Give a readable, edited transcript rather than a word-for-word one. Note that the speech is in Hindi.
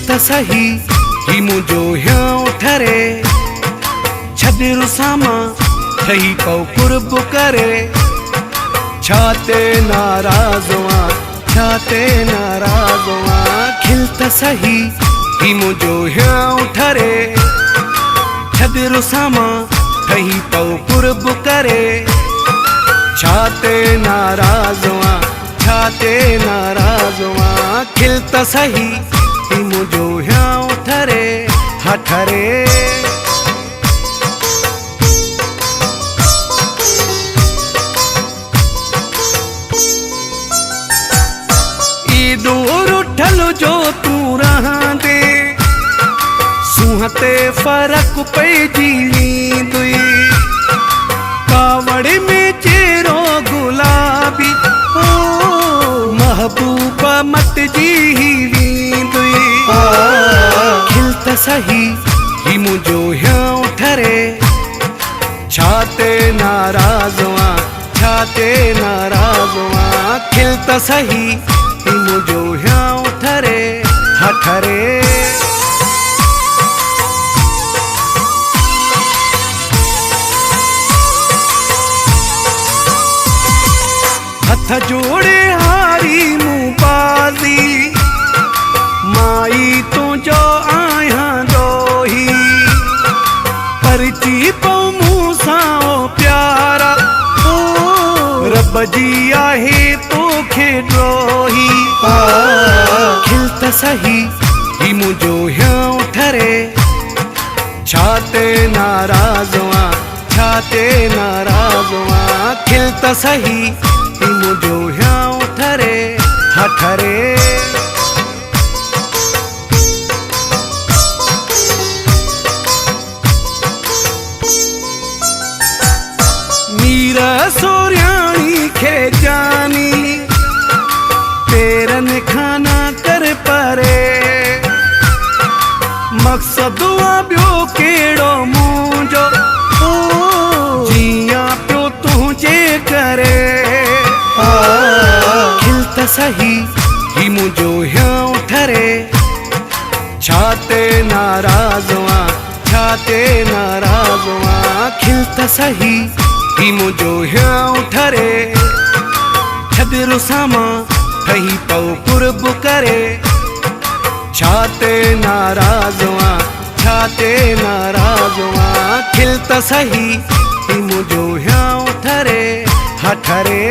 त सही ही मुझो ह्यां ठरे छदिरु सामा ठही पौ कुर्ब करे छाते नाराज़वा छाते नाराज़वा खिल त सही ही मुझो ह्यां ठरे छदिरु सामा ठही पौ कुर्ब करे छाते नाराज़वा छाते नाराज़वा खिल त सही ही मुझो ह्यां ठरे ठरे दूर उठल जो तू रहंदे सुहते फर्क पइजी वेंदुई कावड़ में चेरो गुलाबी ओ महबूबा मटजी वेंदुई खिल त सही ही मुझो ह्यां ठरे छाते नाराज़वा छाते नाराज़वा खिल त सही ही मुझो ह्यां ठरे ठरे हथ जोड़े हारी मुँह बाजी माई तुझो आया दोही परची पौ मुँह सां प्यारा ओ रब जी आहे तोखे ड्रोही खिल त सही ही मुझो ह्यां ठरे छाते नाराज़वा छाते नाराज़वा खिल त सही ही मुझो ह्यां ठरे ठरे मीरा सोरियाणी खे जानी पेरन खाना कर परे मकसद ॿियो कहिड़ो मुंहिंजो जियां पियो तुंहिंजे करे खिल त सही ही मुझो ह्यां ठरे छाते नाराज़वा छाते नाराज़वा खिल त सही ही मुझो ह्यां ठरे छदिरु सामा ठही पौ कुर्ब करे छाते नाराज़वा छाते नाराज़वा खिल त सही ही मुझो ह्यां ठरे ठरे